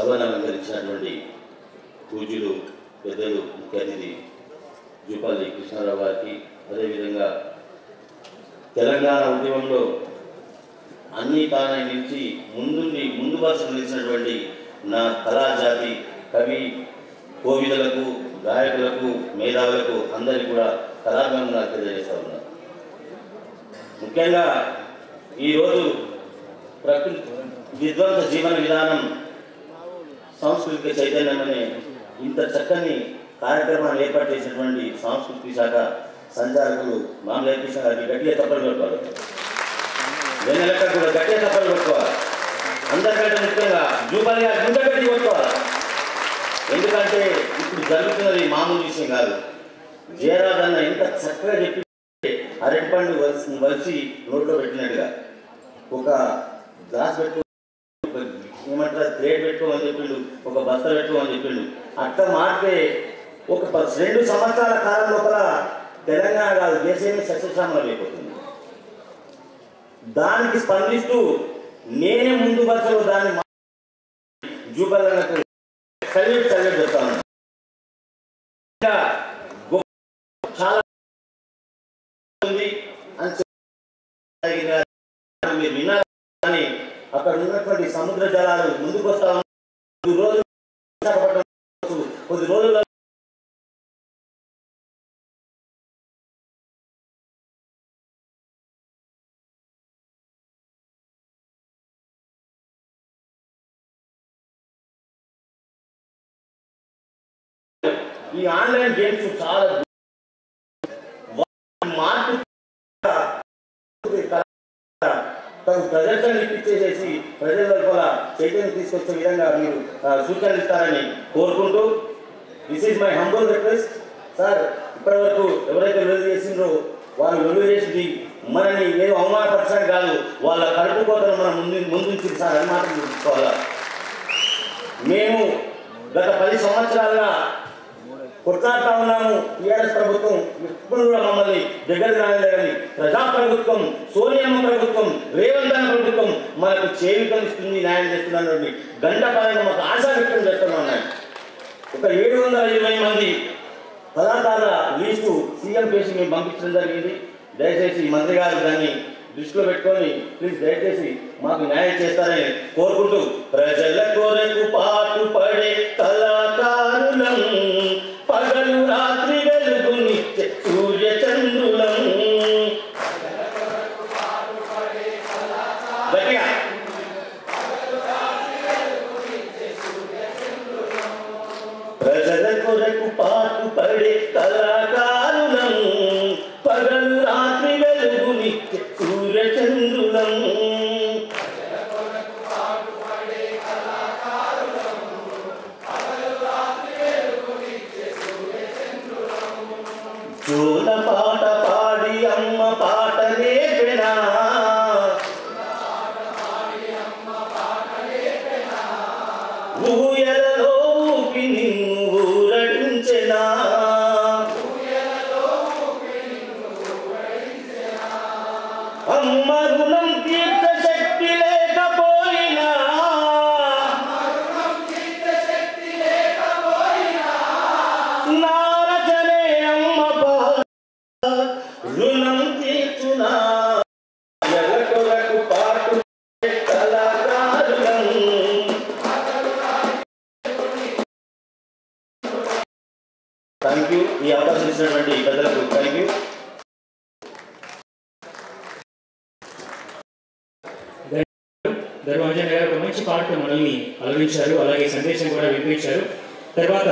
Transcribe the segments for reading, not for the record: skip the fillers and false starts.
సభను అలంకరించినటువంటి పూజ్యులు పెద్దలు ముఖ్య అతిథి జూపల్లి కృష్ణారావు గారికి, అదేవిధంగా తెలంగాణ ఉద్యమంలో అన్ని తానే నిలిచి ముందు వరుస నిలిచినటువంటి నా కళాజాతి కవి కోవిదలకు, గాయకులకు, మేధావులకు అందరికీ కూడా కళాభివందనాలు తెలియజేస్తా ఉన్నారు. ముఖ్యంగా ఈరోజు ప్రకృతి విధ్వంస జీవన విధానం సాంస్కృతిక చైతన్యం అనే ఇంత చక్కని కార్యక్రమాన్ని ఏర్పాటు చేసినటువంటి సాంస్కృతిక శాఖ సంచాలకులు మామూలు కృష్ణ గారికి గట్టిగా తప్పలు పెట్టుకోవాలి. వెన్నెలక్క కూడా గట్టిగా తప్పలు పెట్టుకోవాలి. అందరికంటే ముఖ్యంగా జూపల్లి గారి గుండె గట్టి కొట్టుకోవాలి. ఎందుకంటే ఇప్పుడు జరుగుతున్నది మామూలు విషయం కాదు. జయరాజన్న ఎంత చక్కగా చెప్పి అరటిపండు వలిసి నోట్లో పెట్టినట్టుగా ఒక గ్లాస్ పెట్టుకో, ఏమంటారు ప్లేట్ పెట్టుకోమని చెప్పిండు, ఒక బస్తా పెట్టుకోమని చెప్పిండు. అట్లా మారితే ఒక 2 సంవత్సరాల కాలం లోపల తెలంగాణ కాదు దేశమే సస్యశ్యామలం అయిపోతుంది. దానికి స్పందిస్తూ నేనే ముందు బస్సులో దాన్ని జూపల్లకు సల్యూట్ చెప్తాను. చాలా మీరు విన్నారు కానీ అక్కడ ఉన్నటువంటి సముద్ర జలాలు ముందుకు వస్తా కొద్ది రోజుల్లో ఈ ఆన్లైన్ గేమ్స్ చాలా మార్పు ప్రదర్శన ఇప్పించేసేసి ప్రజల లోపల చైతన్యం తీసుకొచ్చే విధంగా మీరు సూచనలు ఇస్తారని కోరుకుంటూ, this is my humble request. Sir, ఇప్పటివరకు ఎవరైతే లొల్లు చేసిండ్రో వాళ్ళు లొల్లు చేసింది మనని ఏదో అవమానపరచడం కాదు, వాళ్ళ కడుపు కోతను మనం ముందుంచింది సార్ అని మాత్రం చూసుకోవాలా. మేము గత 10 సంవత్సరాలుగా కొట్లాడుతూ ఉన్నాము. టీఆర్ఎస్ ప్రభుత్వం ఎప్పుడు కూడా మమ్మల్ని దగ్గరికి రాలేదని ప్రజాప్రభుత్వం, సోనియమ్మ ప్రభుత్వం, రేవంత్ అన్న ప్రభుత్వం మనకు చేయూతనిస్తుంది, న్యాయం చేస్తున్నటువంటి గంటపరంగా మాకు ఆశా వ్యక్తం చేస్తున్నాం. ఒక 720 మంది కళాకారుల లిస్టు సీఎం పేసి మేము పంపించడం జరిగింది. దయచేసి మంత్రి గారు దాన్ని దృష్టిలో పెట్టుకొని ప్లీజ్ దయచేసి మాకు న్యాయం చేస్తారని కోరుకుంటూ, ప్రజల కొరకు పాటు పడే కళాకారులం, పగలు రాత్రి వెలుగునిచ్చే సూర్య చంద్రులం. గట్టిగా ప్రజల కొరకు పాటు పడే కళాకారులం, పగలు రాత్రి వెలుగునిచ్చే సూర్య చంద్రులం. జోల పాట పాడి అమ్మ పాట నేర్పెనా, ఊయలలో ఊపి నిన్ను ఊరడించెనా, అమ్మ రుణం తీర్చ శక్తి లేకపోయినా, నా రచనే అమ్మ రుణం తీర్చునా. ఎలకొలకు పాటు కళాకారులం. Thank you. ఈ అవకాశం ఇచ్చినటువంటి పెద్దలకు థ్యాంక్ యూ. ధర్మవజన్ గారు ఒక మంచి పాటతో మనల్ని అలరించారు, అలాగే సందేశం కూడా వినిపించారు. తర్వాత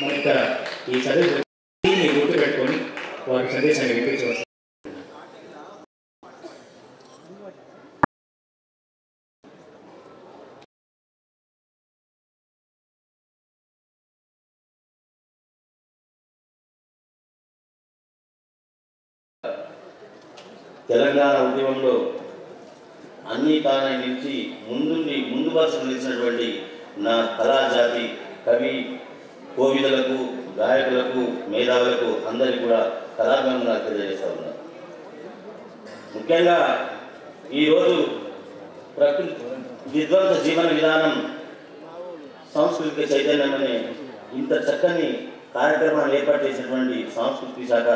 మన ఇక్కడ ఈ చదువు గుర్తు పెట్టుకొని వారి సందేశాన్ని వినిపించవచ్చు. తెలంగాణ ఉద్యమంలో అన్ని తానే నిలిచి ముందు వరుస నిలిచినటువంటి నా కళాజాతి కవి కోవిదలకు గాయకులకు మేధావులకు అందరికీ కూడా కళాభివందనాలు తెలియజేస్తా ఉన్నారు. ముఖ్యంగా ఈరోజు ప్రకృతి విధ్వంస జీవన విధానం సాంస్కృతిక చైతన్యం అనే ఇంత చక్కని కార్యక్రమాన్ని ఏర్పాటు చేసినటువంటి సాంస్కృతిక శాఖ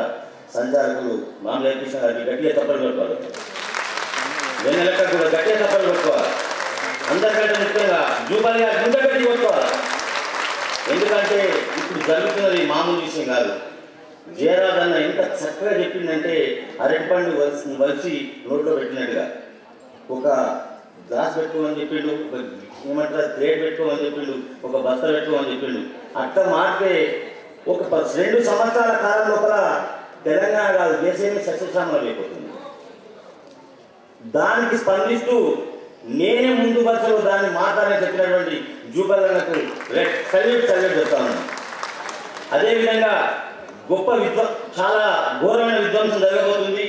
సంచాలకులు మామూలు కృష్ణ గారికి గట్టిగా తప్పలు పెట్టుకోవాలి. వెన్నెలక్క కూడా గట్టిగా తప్పలు పెట్టుకోవాలి. అందరికంటే ముఖ్యంగా జూపాలి గారు గుండె గట్టి కొట్టుకోవాలి. ఎందుకంటే ఇప్పుడు జరుగుతున్నది మామూలు విషయం కాదు. జయరాజ్ అన్న ఎంత చక్కగా చెప్పిందంటే అరటిపండు వలిసి నోట్లో పెట్టినట్టుగా ఒక గ్లాస్ పెట్టుకోమని చెప్పిండు, ఒక ఏమంటారు ప్లేట్ పెట్టుకోమని చెప్పిండు, ఒక బస్తా పెట్టుకోమని చెప్పిండు. అట్లా మారితే ఒక 2 సంవత్సరాల కాలం లోపల తెలంగాణ కాదు దేశమే సస్యశ్యామలం అయిపోతుంది. దానికి స్పందిస్తూ నేనే ముందు బస్సులో దాన్ని మాట్లాడని చెప్పినటువంటి జూపల్లకు సల్యూట్ చెప్తాను. అదేవిధంగా గొప్ప చాలా ఘోరమైన విధ్వంసం జరగబోతుంది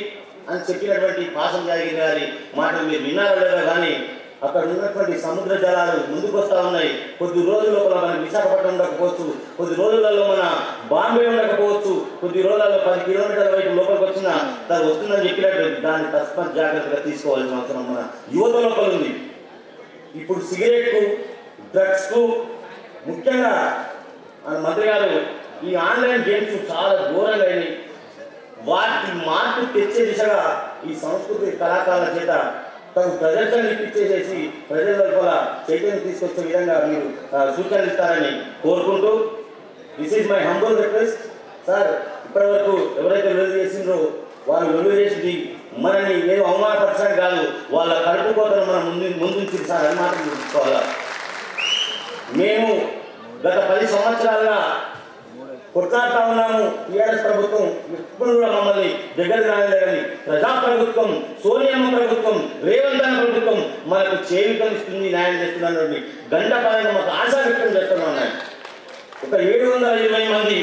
అని చెప్పినటువంటి పాసం జాగిరి గారి మాటలు మీరు విన్నారో లేదో కానీ అక్కడ ఉన్నటువంటి సముద్ర జలాలు ముందుకు వస్తూ ఉన్నాయి. కొద్ది రోజుల లోపల మన విశాఖపట్నం ఉండకపోవచ్చు, కొద్ది రోజులలో మన బాంబే ఉండకపోవచ్చు, కొద్ది రోజులలో 10 కిలోమీటర్ల వైపు లోపలికి వచ్చినా దాన్ని వస్తుందని చెప్పినట్టు దాన్ని తస్మత్ జాగ్రత్తగా తీసుకోవాల్సిన అవసరం మన యువత లోపల ఉంది. ఇప్పుడు సిగరెట్కు డ్రగ్స్కు ముఖ్యంగా మంత్రి గారు ఈ ఆన్లైన్ గేమ్స్ చాలా ఘోరంగా అయినాయి. వాటి మార్పు తెచ్చే దిశగా ఈ సంస్కృతి కళాకారుల చేత తగు ప్రదర్శనలు ఇప్పించేసేసి ప్రజల లోపల చైతన్యం తీసుకొచ్చే విధంగా మీరు సూచనలు ఇస్తారని కోరుకుంటూ this is my humble request. Sir ఇప్పటివరకు ఎవరైతే వెలుగు చేసిండ్రో వాళ్ళు వెలుగు చేసింది మనని ఏదో అవమానపరచడానికి కాదు, వాళ్ళ కడుపు కోతను మనం ముందుంచి సార్ అని మాట చూసుకోవాలా. మేము గత 10 సంవత్సరాలుగా కొట్లాడుతూ ఉన్నాము. టీఆర్ఎస్ ప్రభుత్వం ఎప్పుడు కూడా మమ్మల్ని దగ్గరికి రాలేదని ప్రజాప్రభుత్వం, సోనియమ్మ ప్రభుత్వం, రేవంత్ అన్న ప్రభుత్వం మనకు చేయూతనిస్తుంది, న్యాయం చేస్తున్నటువంటి గంటపరంగా మాకు ఆశా వ్యక్తం చేస్తూనే ఉన్నాయి. ఒక 720 మంది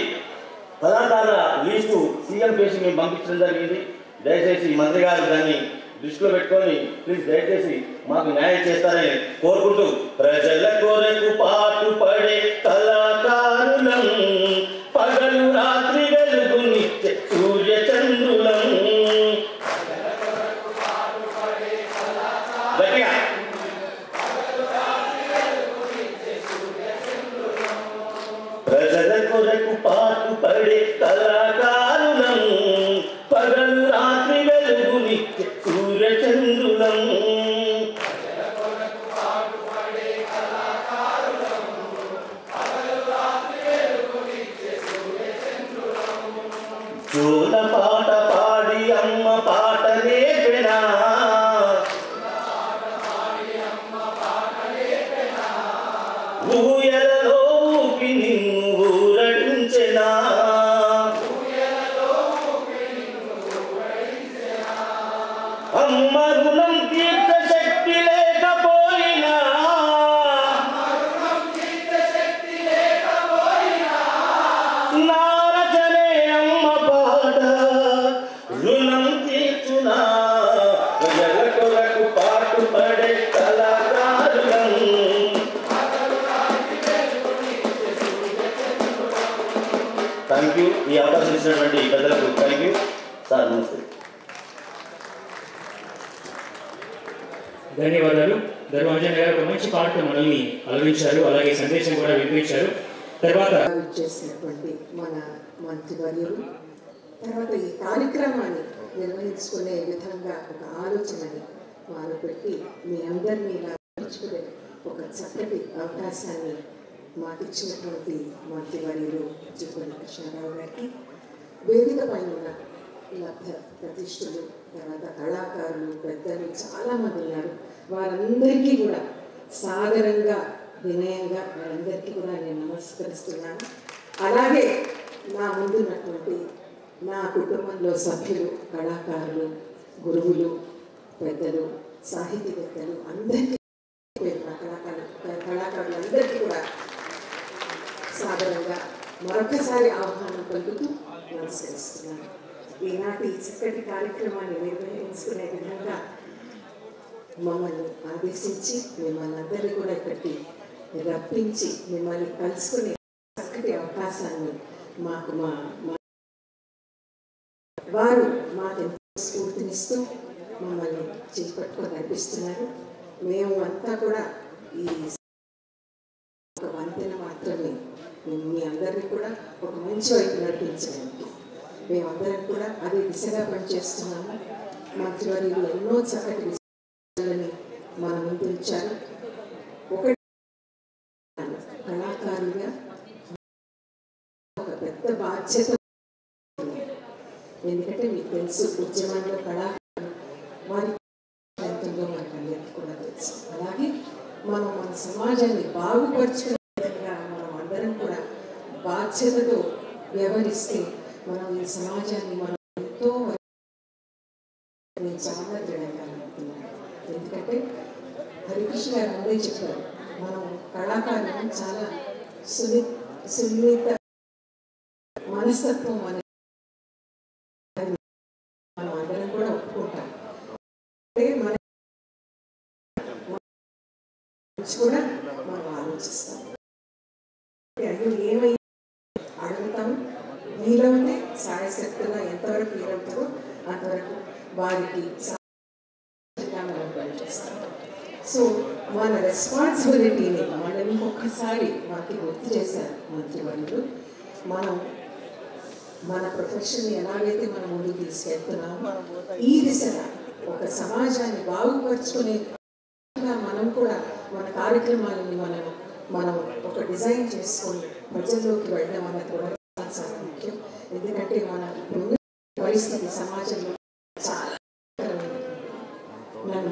కళాకారుల లిస్టు సీఎం పేసి మేము పంపించడం జరిగింది. దయచేసి మంత్రి గారు దాన్ని దృష్టిలో పెట్టుకొని ప్లీజ్ దయచేసి మాకు న్యాయం చేస్తారని కోరుకుంటూ ప్రజల కొరకు పాటు పడే కళాకారులం పగలు రాత్రి వెలుగునిచ్చే సూర్య చంద్రులం. ప్రజల కొరకు పాటు పడే కళాకారులం పగలు రాత్రి వెలుగునిచ్చే సూర్య చంద్రులం. జోల పాట పాడి అమ్మ పాట నేర్పెనా, ఊయలలో ఊపి నిన్ను ఊరడించెనా, అమ్మ రుణం తీర్చ శక్తి లేకపోయినా, నారచనే అమ్మ పాట రుణం తీర్చునా. ప్రజల కొరకు పాటు పడే కళాకారులం. Thank you. ఈ అవకాశం ఇచ్చినటువంటి పెద్దలకు థ్యాంక్ యూ సార్. నమస్తే. ధన్యవాదాలు. ధర్మాంజన్ గారు ఒక మంచి పాటతో మనల్ని అలరించారు, అలాగే సందేశం కూడా వినిపించారు. తర్వాత చేసినటువంటి మన మంత్రివర్యులు తర్వాత ఈ కార్యక్రమాన్ని నిర్వహించుకునే విధంగా ఒక ఆలోచనని వారు పెట్టి మీ అందరినీ నడుచుకునే ఒక చక్కటి అవకాశాన్ని మాకు ఇచ్చినటువంటి మంత్రివర్యులు జూపల్లి కృష్ణారావు గారికి, వేదిక పైన ఉన్న లబ్ధ ప్రతిష్ఠులు, తర్వాత కళాకారులు, పెద్దలు చాలామంది ఉన్నారు. వారందరికీ కూడా సాదరంగా వినయంగా వారందరికీ కూడా నేను నమస్కరిస్తున్నాను. అలాగే నా ముందున్నటువంటి నా కుటుంబంలో సభ్యులు, కళాకారులు, గురువులు, పెద్దలు, సాహితీవేత్తలు అందరికీ, కళాకారులందరికీ కూడా సాధారణంగా మరొకసారి ఆహ్వానం పలుకుతూ నమస్కరిస్తున్నాను. ఈనాటి చక్కటి కార్యక్రమాన్ని నిర్వహించుకునే విధంగా మమ్మల్ని ఆదేశించి మిమ్మల్ని అందరినీ కూడా ఇక్కడికి రప్పించి మిమ్మల్ని కలుసుకునే చక్కటి అవకాశాన్ని మాకు వారు మాకెంతో స్ఫూర్తినిస్తూ మమ్మల్ని చేపట్టుకొని నడిపిస్తున్నారు. మేము అంతా కూడా ఈ ఒక వంతెన మాత్రమే, మీ అందరినీ కూడా ఒక మంచి వైపు నడిపించడానికి మేమందరం కూడా అదే దిశగా పనిచేస్తున్నాము. మంత్రివర్యులు ఎన్నో చక్కటి విషయాలని మన ముందు ఇచ్చారు. ఒకటి, కళాకారులుగా ఒక పెద్ద బాధ్యత. ఎందుకంటే మీకు తెలుసు, ఉద్యమంలో కళాకారులు వారి ప్రాంతంలో మనకు అందరికీ కూడా తెలుసు. అలాగే మనం మన సమాజాన్ని బాగుపరుచుకునే విధంగా మనం అందరం కూడా బాధ్యతతో వ్యవహరిస్తే మనం ఈ సమాజాన్ని మనం ఎంతో నేను చాలా దృఢంగా నమ్ముతున్నాను. ఎందుకంటే హరికృష్ణ గారు ముందే చెప్పారు, మనం కళాకారులను చాలా సున్నిత మనస్తత్వం అనేది మనం అందరం కూడా ఒప్పుకుంటాం. మన కూడా మనం ఆలోచిస్తాం. అయ్యో ఏమై అడుగుతాము, వీలవుతే సాయశక్తులా ఎంతవరకు వీలవుతారో అంతవరకు వారికి మనం పనిచేస్తాం. సో మన రెస్పాన్సిబిలిటీని మనం ఇంకొకసారి వారికి గుర్తు చేశారు మంత్రివర్యులు. మనం మన ప్రొఫెషన్ని ఎలాగైతే మనం ముందుకు తీసుకెళ్తున్నామో ఈ దిశగా ఒక సమాజాన్ని బాగుపరుచుకునే మనం కూడా మన కార్యక్రమాలని మనం ఒక డిజైన్ చేసుకొని ప్రజల్లోకి వెళ్ళడం అనేది కూడా చాలా ముఖ్యం. ఎందుకంటే మన పరిస్థితి సమాజంలో చాలా నేను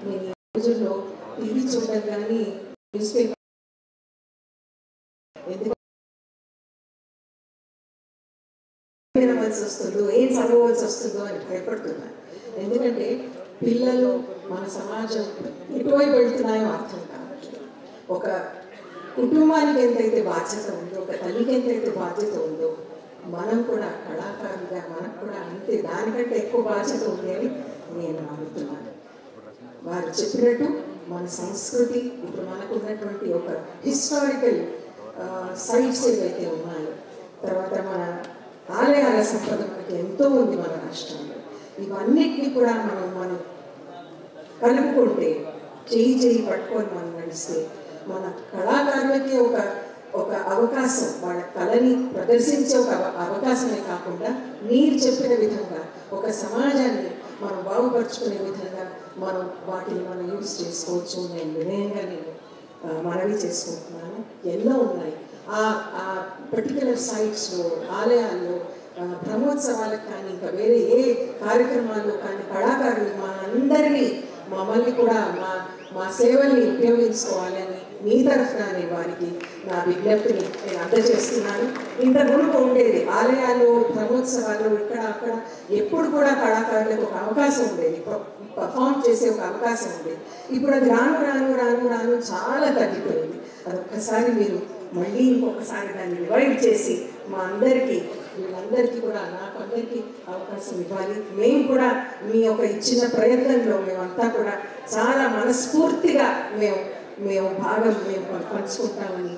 ఈ రోజుల్లో టీవీ చూడడం కానీ న్యూస్ పేపర్ వినవలసి వస్తుందో ఏం చదవవలసి వస్తుందో అని భయపడుతున్నాను. ఎందుకంటే పిల్లలు మన సమాజం ఎటువైపు వెళ్తున్నాయో అర్థం కావచ్చు. ఒక కుటుంబానికి ఎంతైతే బాధ్యత ఉందో, ఒక తల్లికి ఎంతైతే బాధ్యత ఉందో, మనం కూడా కళాకారులుగా మనకు కూడా అంతే దానికంటే ఎక్కువ బాధ్యత ఉంది అని నేను నమ్ముతున్నాను. వారు చెప్పినట్టు మన సంస్కృతి ఇప్పుడు మనకు ఉన్నటువంటి ఒక హిస్టారికల్ సైట్స్ ఏవైతే ఉన్నాయో, తర్వాత మన ఆలయాల సంపద మనకి ఎంతో ఉంది మన రాష్ట్రంలో. ఇవన్నిటినీ కూడా మనం కలుపుకుంటే, చేయి పట్టుకొని మనం నడిస్తే మన కళాకారులకి ఒక అవకాశం, వాళ్ళ కళని ప్రదర్శించే ఒక అవకాశమే కాకుండా మీరు చెప్పిన విధంగా ఒక సమాజాన్ని మనం బాగుపరుచుకునే విధంగా మనం వాటిని మనం యూజ్ చేసుకోవచ్చు. నేను వినయంగా మనవి చేసుకుంటున్నాను. ఎన్నో ఉన్నాయి ఆ పర్టికులర్ సైట్స్లో, ఆలయాల్లో బ్రహ్మోత్సవాలకు కానీ ఇంకా వేరే ఏ కార్యక్రమాల్లో కానీ కళాకారులు మమ్మల్ని కూడా మా సేవల్ని ఉపయోగించుకోవాలని మీ తరఫున వారికి నా విజ్ఞప్తిని నేను అందజేస్తున్నాను. ఇంత మునుపు ఉండేది ఆలయాలు, బ్రహ్మోత్సవాలు, ఇక్కడ అక్కడ ఎప్పుడు కూడా కళాకారులకు ఒక అవకాశం ఉండేది, పర్ఫామ్ చేసే ఒక అవకాశం ఉండేది. ఇప్పుడు అది రాను చాలా తగ్గిపోయింది. అదొక్కసారి మీరు మళ్ళీ ఇంకొకసారి దాన్ని రివైవ్ చేసి మా వీళ్ళందరికీ కూడా నాకు అందరికీ అవకాశం ఇవ్వాలి. మేము కూడా మీ యొక్క ఇచ్చిన ప్రయత్నంలో మేమంతా కూడా చాలా మనస్ఫూర్తిగా మేము పంచుకుంటామని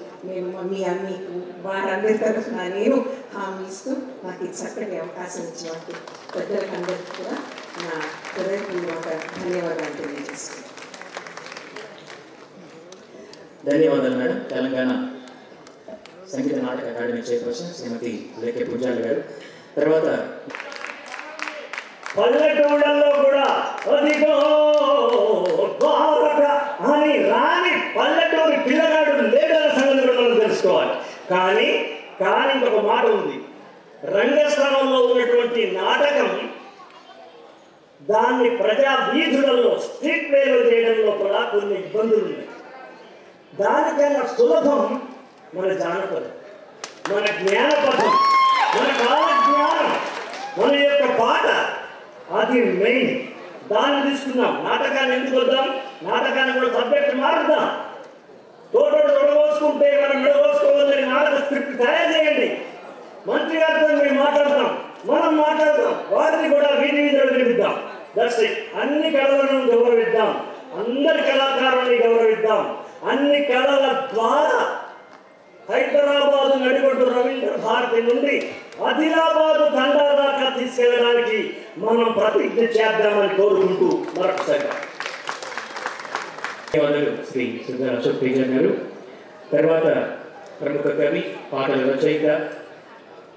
మీకు వారందరి తరఫున నేను హామీ ఇస్తూ నాకు ఈ చక్కటి అవకాశం ఇచ్చినట్టు పెద్దలకు అందరికీ కూడా నా హృదయపూర్వక ధన్యవాదాలు తెలియజేస్తున్నాను. ధన్యవాదాలు madam. Telangana Sangeet Natak academy chairperson శ్రీమతి లేకే పూజారి గారు. తర్వాత పల్లెటూళ్ళల్లో కూడా అదిగో ద్వారక అని రాని పల్లెటూరి పిల్లగాడు లేదన్న సంగతి కూడా మనం తెలుసుకోవాలి. కానీ ఇంకొక మాట ఉంది, రంగస్థలంలో ఉన్నటువంటి నాటకం దాన్ని ప్రజా వీధులలో స్ట్రీట్ ప్లేలో చేయడంలో కూడా కొన్ని ఇబ్బందులు ఉన్నాయి. దానికన్నా సులభం మన జానపదం. మన జ్ఞానపథం, మన కాల జ్ఞానం, మన యొక్క పాట అది మెయిన్. దాన్ని తీసుకున్నాం. నాటకాన్ని ఎందుకు వద్దాం? నాటకాన్ని కూడా సబ్జెక్ట్ మారుద్దాం. తోటోడు తొడవోసుకుంటే మనం మెడవోసుకోవాలని నాటక స్క్రిప్ట్ తయారు చేయండి. మంత్రి గారితో మేము మాట్లాడతాం, మనం మాట్లాడతాం, వారిని కూడా వీధి వీధిలో వినిపిద్దాం. That's it. అన్ని కళలను గౌరవిద్దాం, అందరి కళాకారుల్ని గౌరవిద్దాం. అన్ని కళల ద్వారా హైదరాబాదు నడిబొడ్డు రవీంద్ర భారతి నుండి ఆదిలాబాదు తండా దాకా తీసుకెళ్ళడానికి మనం ప్రతిజ్ఞ చేద్దామని కోరుకుంటూ మరొకసారి ధన్యవాదాలు శ్రీ సుధా అశోక్ తేజ గారు. తర్వాత ప్రముఖ కవి, పాటల రచయిత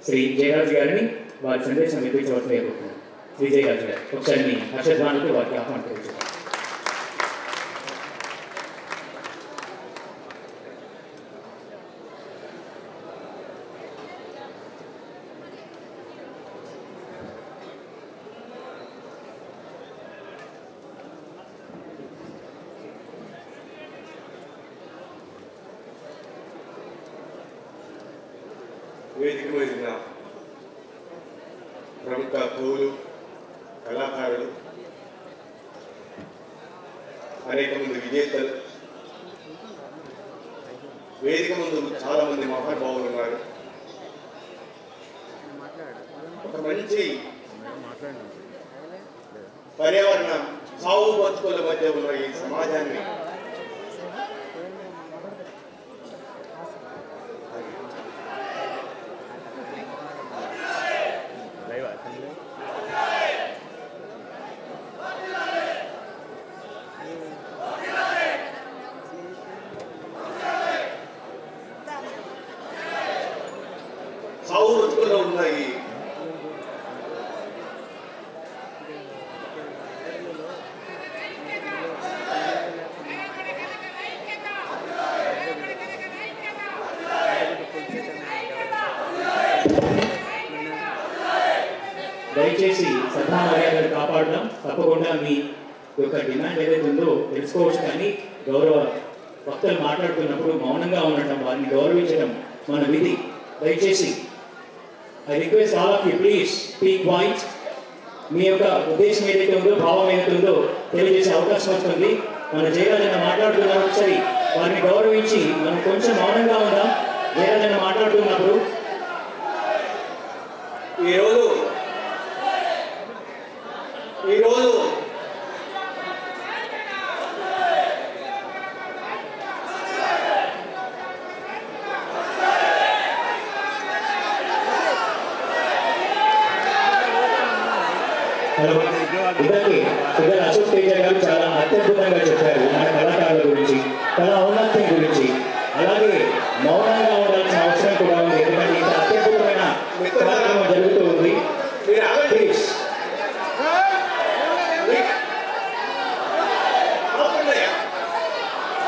శ్రీ జయరాజు గారిని వారి సందేశం వినిపించవలసిందే కోరుతున్నాను. శ్రీ జయరాజు గారు ఒకసారి మీ హర్షధ్వానంతో వారికి ఆహ్వానించవచ్చు. వేదిక మీద ప్రముఖ కవులు, కళాకారులు, అనేక మంది విజేతలు, వేదిక ముందు చాలా మంది మహానుభావులు ఉన్నారు. ఒక మంచి పర్యావరణ సాగు బతుకుల మధ్య ఉన్న ఈ సమాజాన్ని సాగు బతుకుల్లో ఉన్నాయి. దయచేసి సభా మర్యాదలు కాపాడడం, తప్పకుండా మీ యొక్క డిమాండ్ ఏదైతే ఉందో తెలుసుకోవచ్చు. కానీ గౌరవ వక్తలు మాట్లాడుతున్నప్పుడు మౌనంగా ఉండటం, వారిని గౌరవించడం మన విధి. దయచేసి I request all of you please speak voice. మీ యొక్క ఉద్దేశం ఏదైతే ఉందో, భావం ఏదైతే ఉందో తెలియజేసే అవకాశం వస్తుంది. మన జయరాజన్న మాట్లాడుతున్నారు, ఒకసారి వారిని గౌరవించి మనం కొంచెం మౌనంగా ఉందాం. జయరాజన్న మాట్లాడుతున్నప్పుడు ఈరోజు ఇదండి సుధా అశోక్ తేజ గారు చాలా అత్యద్భుతంగా చెప్పారు మన కళాకారుల గురించి, కళా ఔన్నత్యం గురించి. అలాగే మౌనంగా ఉండాల్సిన అవసరం కూడా ఉంది, ఎందుకంటే ఇంత అత్యద్భుతమైన కార్యక్రమం జరుగుతూ ఉంది. ప్లీజ్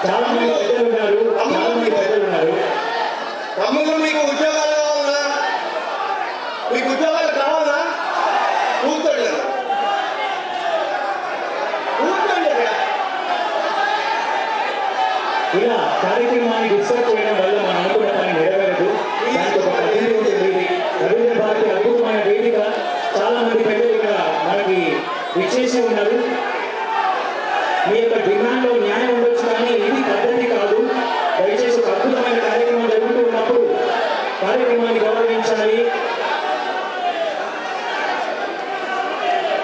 చాలా మంది పెద్దలు ఉన్నారు, చాలా మంది పెద్దలు ఉన్నారు. తమ్ముళ్ళు మీకు ఉద్యోగాలు కావాలా? మీకు ఉద్యోగాలు కావాలా? కూర్చోండి, కూర్చోండి. ఇలా కార్యక్రమాన్ని డిస్టర్బ్ చేయడం వల్ల మనం అనుకున్న పని నెరవేరదు. దానికి ఒక పద్ధతి ఉంటుంది. రవీంద్ర భారతి అద్భుతమైన వేదిక, చాలా మంది పెద్దలు ఇక్కడ మనకి విచ్చేసి ఉన్నారు. మీ యొక్క డిమాండ్లో న్యాయం ఉండొచ్చు, కానీ ఇది పద్ధతి కాదు. దయచేసి ఒక అద్భుతమైన కార్యక్రమం జరుగుతూ ఉన్నప్పుడు కార్యక్రమాన్ని గౌరవించాలి.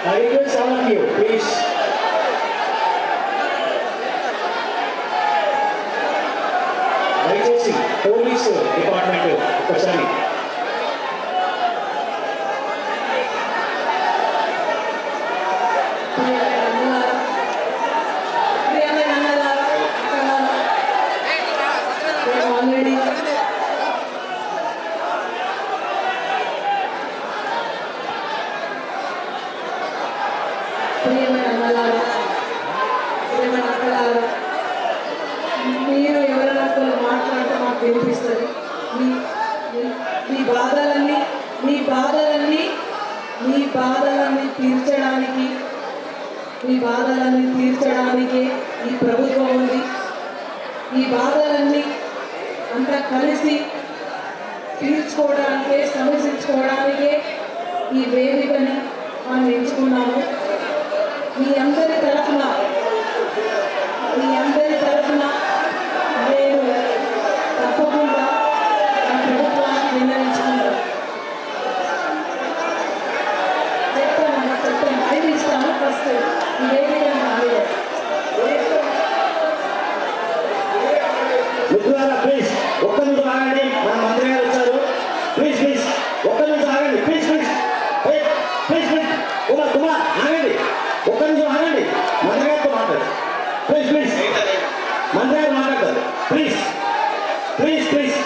I request all of you, please. దయచేసి పోలీసు డిపార్ట్మెంట్ ఒకసారి మీరు ఎవరైనా మాట్లాడితే మాకు వినిపిస్తుంది. మీ బాధలన్నీ తీర్చడానికి ఈ ప్రభుత్వం ఉంది. ఈ బాధలన్నీ అంతా కలిసి తీర్చుకోవడానికే సమీక్షించుకోవడానికే ఈ వేదికని మనం ఎంచుకున్నాము. మీ అందరి తరఫున నేను తప్పకుండా నా ప్రభుత్వానికి విన్నవించుకుంటాను. చెప్తాను టైం ఇస్తాను. ఫస్ట్ ఈ వేదికని ఆగే మిత్రులారా ప్లీజ్ ఒక్క నిమిషం ఆగండి. మన మంత్రి గారు వచ్చారు. ప్లీజ్ ప్లీజ్ ఒక్క నిమిషం ఆగండి. Please please please please Kumar ఆగండి. ఒక్క నిమిషం ఆగండి. మంత్రి గారితో మాట్లాడు. ప్లీజ్ ప్లీజ్ మంత్రి గారు మాట్లాడతారు. ప్లీజ్ ప్లీజ్ ప్లీజ్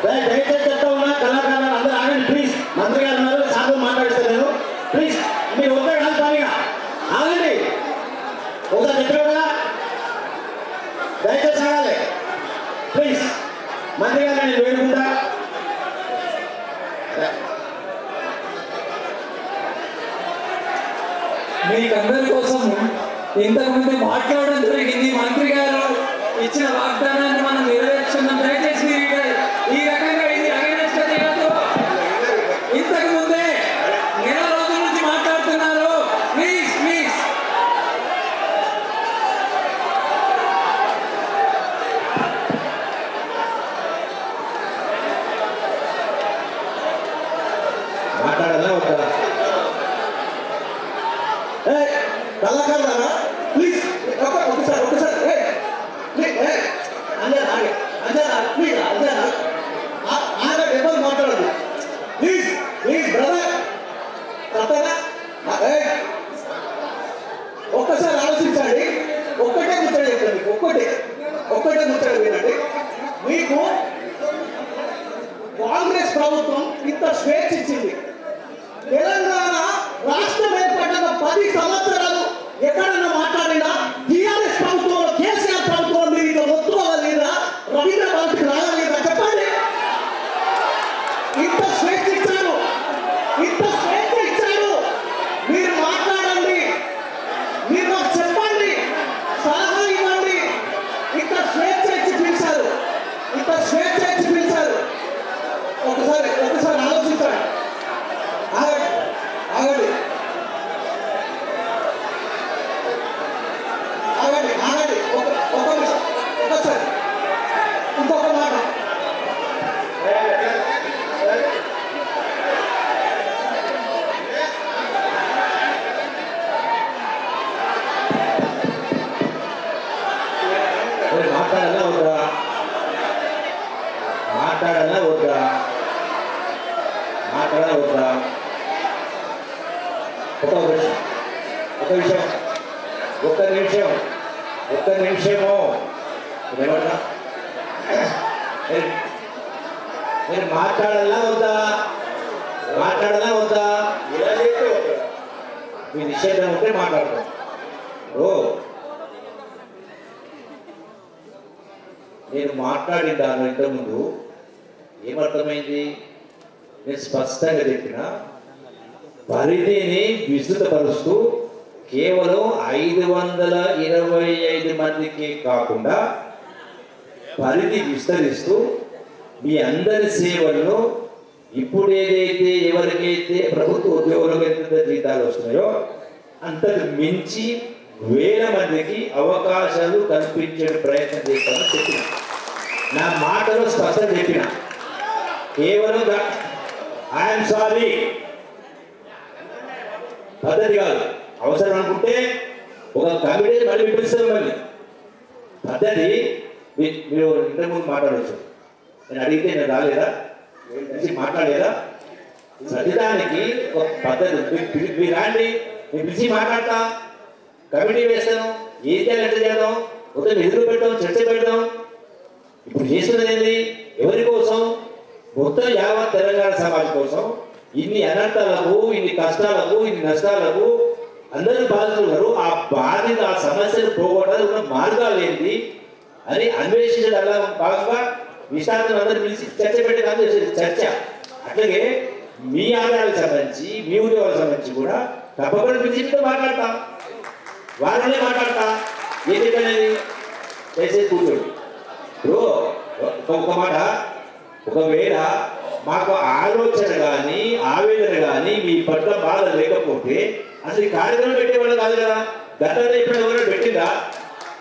దయచేసి చెప్తా ఉన్నా కళాకారులు అందరూ ఆగండి. ప్లీజ్ మంత్రి గారు ఉన్నారు. సార్లు మాట్లాడిస్తారు. నేను ప్లీజ్ మీరు ఒక్కడే కాదు పనిగా ఆగండి. ఒకసారి చెప్పారు కదా, దయచేసి ఆగాలి. ప్లీజ్ మంత్రి గారు నేను వేడుకుంటా. మీకందరి కోసం ఇంతకుముందు మాట్లాడడం జరిగింది. మంత్రి గారు ఇచ్చిన వాగ్దానాన్ని మనం నెరవేర్చున్నాం. దయచేసి ఈ రకంగా ఇది అగైనెస్ట్ చేయొద్దు. ఇంతకు ముందే నెల రోజుల నుంచి మాట్లాడుతున్నారు. ప్లీజ్ ప్లీజ్ మాట్లాడాలా వద్దా? కళాకారులారా ప్లీజ్ ఒకసారి ప్లీజ్ ఎవరు మాట్లాడదు. ప్లీజ్ ప్లీజ్ బ్రదర్ తప్పనా? ఒక్కసారి ఆలోచించండి. ఒక్కటే ముచ్చట చెప్పండి. ఒక్కటే ముచ్చట వినండి. మీకు కాంగ్రెస్ ప్రభుత్వం ఇంత స్వేచ్ఛ ఇచ్చింది. తెలంగాణ రాష్ట్రం ఏర్పడ్డ 10 సంవత్సరాలు ఎక్కడన్నా మాట్లాడినా టీఆర్ఎస్ ప్రభుత్వంలో కేసీఆర్ ప్రభుత్వం మీరు ఇక ఒత్తుకోవాలేదా? రవీంద్ర భారతికి రాగలేదా? చెప్పండి. ఇంత స్వేచ్ఛ ఇచ్చారు. మీరు మాట్లాడండి. మీరు మాకు చెప్పండి. సలహా ఇవ్వండి. ఇంత స్వేచ్ఛ ఇచ్చి పిలిచారు. ఒకసారి ఆలోచించండి. ఆగండి. ఒక నిమిషం. ఒకసారి ఇంకొక మాట. మాట్లాడాలా వద్దా? ఒక్క నిమిషము ఏమన్నా మీరు మాట్లాడాలా వద్దా? ఇలా చేస్తే మీ నిషేధం ఉంటే మాట్లాడతాం. నేను మాట్లాడిన దాని ఇంతకుముందు ఏమర్థమైంది? నేను స్పష్టంగా చెప్పిన పరిధిని విస్తృతపరుస్తూ కేవలం 525 మందికి కాకుండా పరిధి విస్తరిస్తూ మీ అందరి సేవలను ఇప్పుడు ఏదైతే ఎవరికైతే ప్రభుత్వ ఉద్యోగులకు ఎంత జీతాలు వస్తున్నాయో అంతకు మించి 1000 మందికి అవకాశాలు కల్పించే ప్రయత్నం చేస్తామని చెప్పిన. నా మాటలో స్పష్టంగా చెప్పిన. కేవలం ఐఎమ్ సారీ పద్ధతి కాదు. అవసరం అనుకుంటే ఒక కమిటీ మళ్ళీ పిలుస్తాం. మళ్ళీ పద్ధతి మీరు ఇంతకుముందు మాట్లాడవచ్చు. నేను అడిగితే నేను రాలేదా? మాట్లాడలేదా? సత్యదానికి ఒక పద్ధతి. మీరు రాండి, నేను పిలిచి మాట్లాడతా, కమిటీ వేస్తాను, ఏం చేయాలి ఎంత చేద్దాం, ఉదయం ఎదురు పెట్టాం, చర్చ పెడదాం. ఇప్పుడు చేస్తున్నది ఏంటి? ఎవరి కోసం? మొత్తం యావత్ తెలంగాణ సమాజం కోసం. ఇన్ని అనర్థాలకు, ఇన్ని కష్టాలకు, ఇన్ని నష్టాలకు అందరూ బాధితున్నారు. ఆ బాధిత ఆ సమస్యను పోగొట్టడానికి ఉన్న మార్గాలు ఏంటి అని అన్వేషించడంలో భాగంగా విశాఖను అందరూ పిలిచి చర్చ పెట్టడానికి చర్చ. అట్లాగే మీ ఆదాయాలకు సంబంధించి, మీ ఉద్యోగాలకు సంబంధించి కూడా తప్పకుండా పిలిచి మాట్లాడతాం. వారినే మాట్లాడతా. ఏంటి అనేది చేసేది కూర్చోండి. ఇప్పుడు ఒక మాట, ఒకవేళ మాకు ఆలోచన కానీ ఆవేదన కానీ మీ పట్ల బాధ లేకపోతే అసలు ఈ కార్యక్రమం పెట్టేవాళ్ళు కాదు కదా. గతంలో ఇప్పుడు ఎవరైనా పెట్టిందా?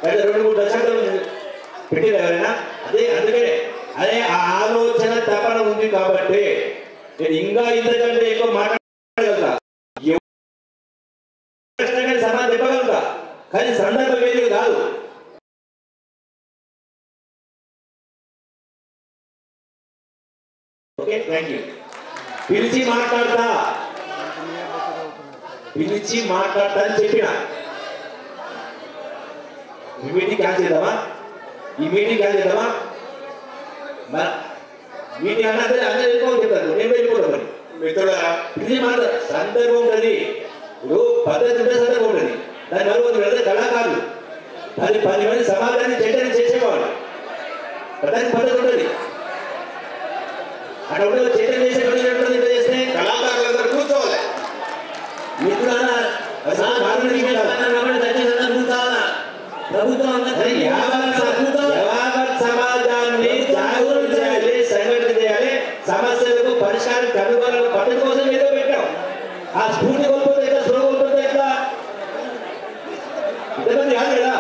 గత 2-3 దశాబ్దాలు పెట్టిందా ఎవరైనా? అందుకనే అదే ఆ ఆలోచన తపన ఉంది కాబట్టి నేను ఇంకా ఇంతకంటే ఎక్కువ మాట్లాడగలుగుతా, సమాధానం చెప్పగలుగుతా, కానీ సందర్భం వేదిక కాదు. Okay, thank you. పిలిచి మాట్లాడతా అని చెప్పిన ఈ మీటింగ్ క్యాన్సిల్ చేద్దామా? మీటింగ్ అన్నది అందరూ వెళ్ళిపోవాలి చెప్తారు, నేను వెళ్ళిపోతాను. మరి మిత్రులారా, పిలిచి మాట్లాడు, సందర్భం ఉంటుంది. ఇప్పుడు పద్ధతి ఉంటే సందర్భం ఉంటుంది. దాని వల్ల కళాకారులు 10 మంది సమాజాన్ని చైతన్యం చేసేవాళ్ళు. దానికి పద్ధతి ఉంటుంది. అక్కడ ఉండే చైతన్యం చేసే పద్ధతి చేస్తే కళాకారులందరూ కూర్చోవాలి. మిత్రులారా, సమాజాన్ని జాగృతి చేయాలి, సంఘటన చేయాలి, సమస్యలకు పరిష్కారం కనుగొనాలి. పద్ధతి కోసం ఏదో పెట్టాం. ఆ స్ఫూర్తి కోల్పోతే ఎట్లా, స్పృహ కోల్పోతే ఎట్లా? ఇంతమంది కాదు కదా.